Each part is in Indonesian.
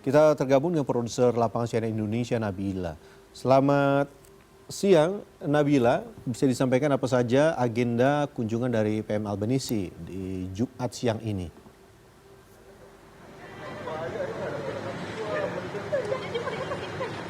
Kita tergabung dengan produser lapangan CNN Indonesia, Nabila. Selamat siang, Nabila. Bisa disampaikan apa saja agenda kunjungan dari PM Albanese di Jumat siang ini?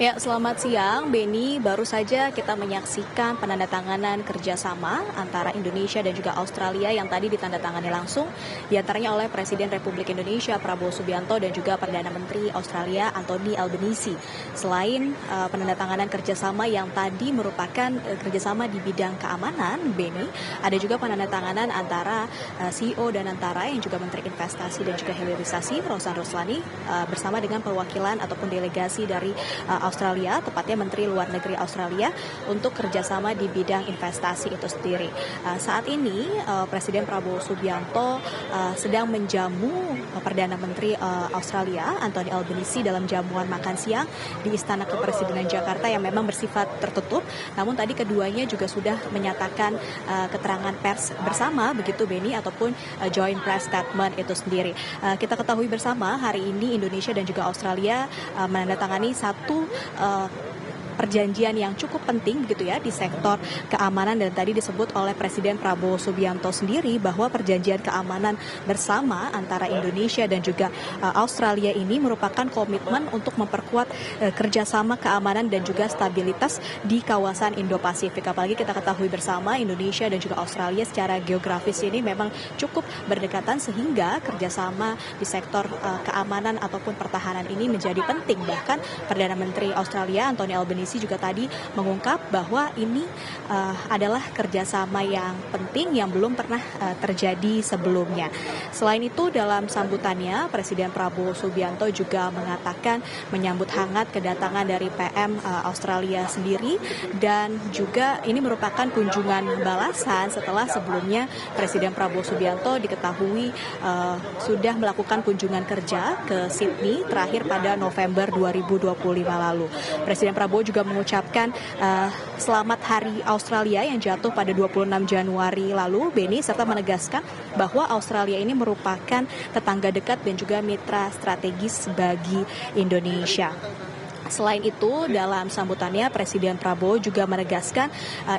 Ya, selamat siang, Beni. Baru saja kita menyaksikan penandatanganan kerjasama antara Indonesia dan juga Australia yang tadi ditandatangani langsung, diantaranya oleh Presiden Republik Indonesia Prabowo Subianto dan juga Perdana Menteri Australia Anthony Albanese. Selain penandatanganan kerjasama yang tadi merupakan kerjasama di bidang keamanan, Beni, ada juga penandatanganan antara CEO dan antara yang juga Menteri Investasi dan juga Hilirisasi Rosan Roslani bersama dengan perwakilan ataupun delegasi dari Australia, tepatnya Menteri Luar Negeri Australia untuk kerjasama di bidang investasi itu sendiri. Saat ini Presiden Prabowo Subianto sedang menjamu Perdana Menteri Australia Anthony Albanese dalam jamuan makan siang di Istana Kepresidenan Jakarta yang memang bersifat tertutup. Namun tadi keduanya juga sudah menyatakan keterangan pers bersama, begitu Beni, ataupun joint press statement itu sendiri. Kita ketahui bersama hari ini Indonesia dan juga Australia menandatangani satu perjanjian yang cukup penting begitu ya di sektor keamanan, dan tadi disebut oleh Presiden Prabowo Subianto sendiri bahwa perjanjian keamanan bersama antara Indonesia dan juga Australia ini merupakan komitmen untuk memperkuat kerjasama keamanan dan juga stabilitas di kawasan Indo-Pasifik. Apalagi kita ketahui bersama Indonesia dan juga Australia secara geografis ini memang cukup berdekatan sehingga kerjasama di sektor keamanan ataupun pertahanan ini menjadi penting. Bahkan Perdana Menteri Australia Anthony Albanese juga tadi mengungkap bahwa ini adalah kerjasama yang penting yang belum pernah terjadi sebelumnya. Selain itu, dalam sambutannya Presiden Prabowo Subianto juga mengatakan menyambut hangat kedatangan dari PM Australia sendiri, dan juga ini merupakan kunjungan balasan setelah sebelumnya Presiden Prabowo Subianto diketahui sudah melakukan kunjungan kerja ke Sydney terakhir pada November 2025 lalu. Presiden Prabowo juga mengucapkan selamat Hari Australia yang jatuh pada 26 Januari lalu, Beni, serta menegaskan bahwa Australia ini merupakan tetangga dekat dan juga mitra strategis bagi Indonesia. Selain itu, dalam sambutannya Presiden Prabowo juga menegaskan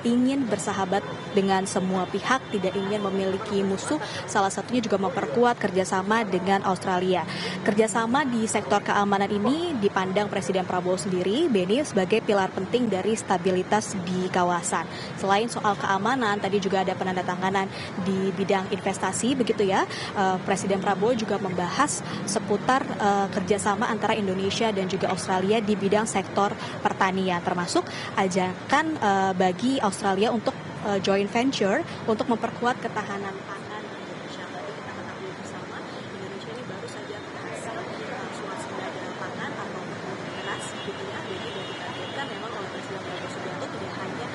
ingin bersahabat dengan semua pihak, tidak ingin memiliki musuh, salah satunya juga memperkuat kerjasama dengan Australia. Kerjasama di sektor keamanan ini dipandang Presiden Prabowo sendiri, Beni, sebagai pilar penting dari stabilitas di kawasan. Selain soal keamanan, tadi juga ada penandatanganan di bidang investasi, begitu ya. Presiden Prabowo juga membahas seputar kerjasama antara Indonesia dan juga Australia di bidang sektor pertanian, termasuk ajakan bagi Australia untuk joint venture untuk memperkuat ketahanan pangan Indonesia. Tadi kita ketahui bersama Indonesia ini baru saja berhasil swasembada pangan atau beras, gitu ya. Jadi ditargetkan memang oleh Presiden Prabowo Subianto tidak hanya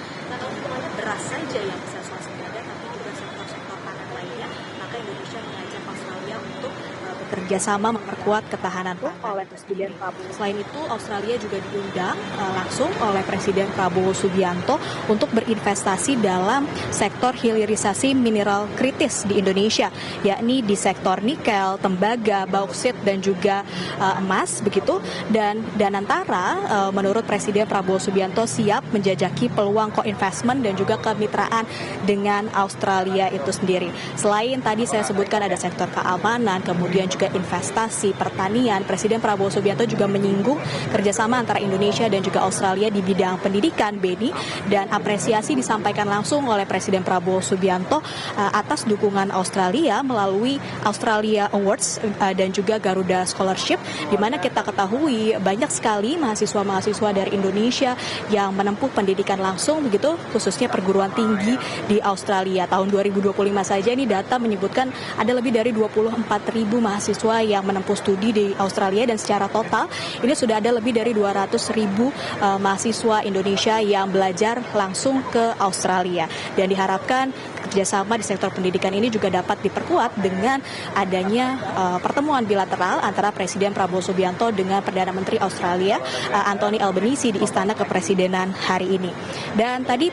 beras saja yang bisa swasembada, tapi juga sektor-sektor pangan lainnya. Maka Indonesia mengajak Australia untuk bekerja sama memperkuat ketahanan pangan oleh Presiden Prabowo. Selain itu, Australia juga diundang langsung oleh Presiden Prabowo Subianto untuk berinvestasi dalam sektor hilirisasi mineral kritis di Indonesia, yakni di sektor nikel, tembaga, bauksit dan juga emas, begitu. Dan antara menurut Presiden Prabowo Subianto siap menjajaki peluang co-investment dan juga kemitraan dengan Australia itu sendiri. Selain tadi saya sebutkan ada sektor keamanan, kemudian juga investasi, pertanian, Presiden Prabowo Subianto juga menyinggung kerjasama antara Indonesia dan juga Australia di bidang pendidikan, Beni, dan apresiasi disampaikan langsung oleh Presiden Prabowo Subianto atas dukungan Australia melalui Australia Awards dan juga Garuda Scholarship, di mana kita ketahui banyak sekali mahasiswa-mahasiswa dari Indonesia yang menempuh pendidikan langsung, begitu, khususnya perguruan tinggi di Australia. Tahun 2025 saja ini data menyebutkan ada lebih dari 24.000 mahasiswa yang menempuh studi di Australia, dan secara total ini sudah ada lebih dari 200.000 mahasiswa Indonesia yang belajar langsung ke Australia, dan diharapkan kerjasama di sektor pendidikan ini juga dapat diperkuat dengan adanya pertemuan bilateral antara Presiden Prabowo Subianto dengan Perdana Menteri Australia Anthony Albanese di Istana Kepresidenan hari ini. Dan tadi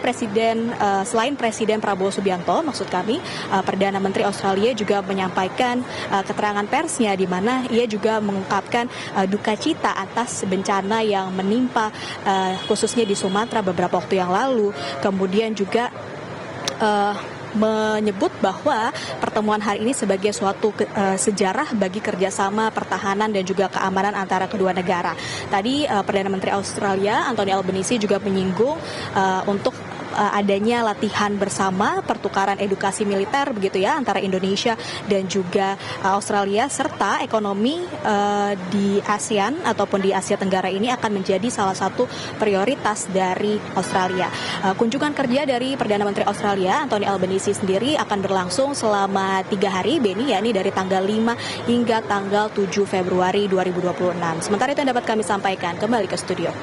selain Presiden Prabowo Subianto, maksud kami Perdana Menteri Australia juga menyampaikan keterangan persnya di mana ia juga mengungkapkan duka cita atas bencana yang menimpa khususnya di Sumatera beberapa waktu yang lalu. Kemudian juga menyebut bahwa pertemuan hari ini sebagai suatu sejarah bagi kerjasama pertahanan dan juga keamanan antara kedua negara. Tadi Perdana Menteri Australia Anthony Albanese juga menyinggung untuk adanya latihan bersama, pertukaran edukasi militer begitu ya antara Indonesia dan juga Australia, serta ekonomi di ASEAN ataupun di Asia Tenggara ini akan menjadi salah satu prioritas dari Australia. Kunjungan kerja dari Perdana Menteri Australia Anthony Albanese sendiri akan berlangsung selama 3 hari, Beni, yakni dari tanggal 5 hingga tanggal 7 Februari 2026. Sementara itu yang dapat kami sampaikan, kembali ke studio.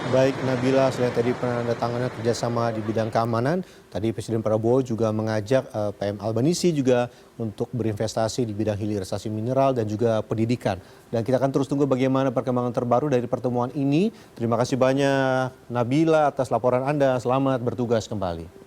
Baik Nabila, selain tadi penandatanganan kerjasama di bidang keamanan, tadi Presiden Prabowo juga mengajak PM Albanese juga untuk berinvestasi di bidang hilirisasi mineral dan juga pendidikan. Dan kita akan terus tunggu bagaimana perkembangan terbaru dari pertemuan ini. Terima kasih banyak Nabila atas laporan Anda, selamat bertugas kembali.